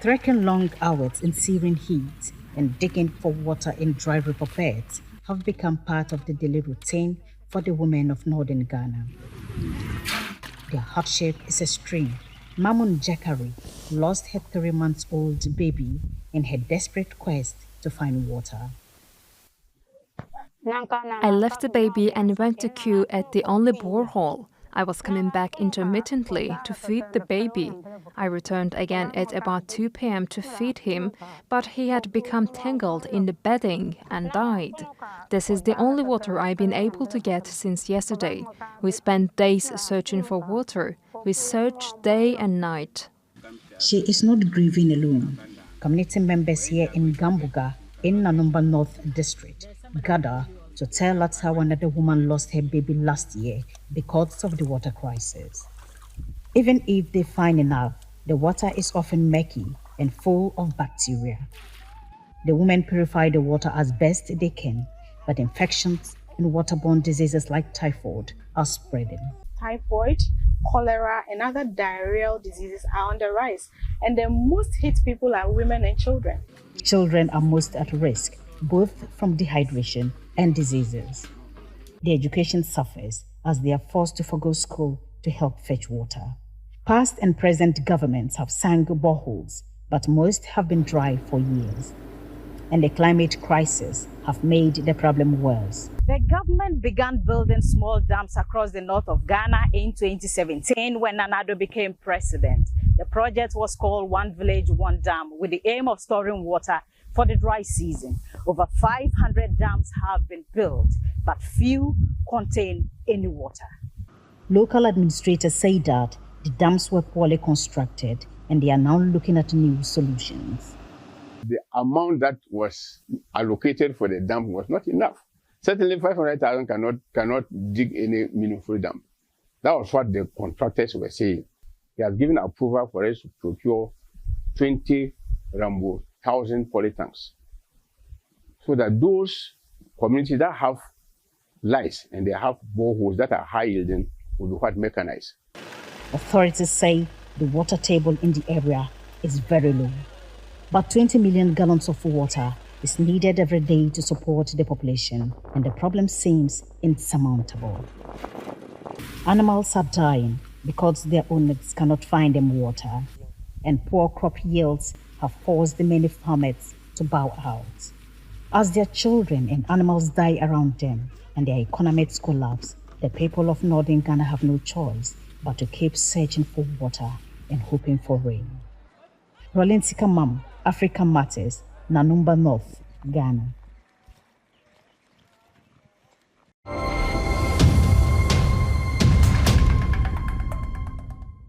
Trekking long hours in searing heat and digging for water in dry river beds have become part of the daily routine for the women of northern Ghana. Their hardship is extreme. Mamun Jakari lost her 3-month-old baby in her desperate quest to find water. I left the baby and went to queue at the only borehole. I was coming back intermittently to feed the baby. I returned again at about 2 p.m. to feed him, but he had become tangled in the bedding and died. This is the only water I've been able to get since yesterday. We spent days searching for water. We searched day and night. She is not grieving alone. Community members here in Gambuga, in Nanumba North District, gather to tell us how another woman lost her baby last year because of the water crisis. Even if they find enough, the water is often murky and full of bacteria. The women purify the water as best they can, but infections and waterborne diseases like typhoid are spreading. Typhoid, cholera, and other diarrheal diseases are on the rise, and the most hit people are women and children. Children are most at risk, both from dehydration and diseases. Their education suffers as they are forced to forgo school to help fetch water. Past and present governments have sunk boreholes, but most have been dry for years. And the climate crisis have made the problem worse. The government began building small dams across the north of Ghana in 2017 when Nana Addo became president. The project was called One Village, One Dam, with the aim of storing water for the dry season. Over 500 dams have been built, but few contain any water. Local administrators say that the dams were poorly constructed and they are now looking at new solutions. The amount that was allocated for the dam was not enough. Certainly 500,000 cannot dig any meaningful dam. That was what the contractors were saying. He has given approval for us to procure 20 Rambo 1,000 polytanks, so that those communities that have lights and they have boreholes that are high yielding will be what mechanized. Authorities say the water table in the area is very low, but 20 million gallons of water is needed every day to support the population, and the problem seems insurmountable. Animals are dying because their owners cannot find them water, and poor crop yields have forced the many farmers to bow out. As their children and animals die around them and their economies collapse, the people of northern Ghana have no choice but to keep searching for water and hoping for rain. Rollin Sikamam, African Matters, Nanumba North, Ghana.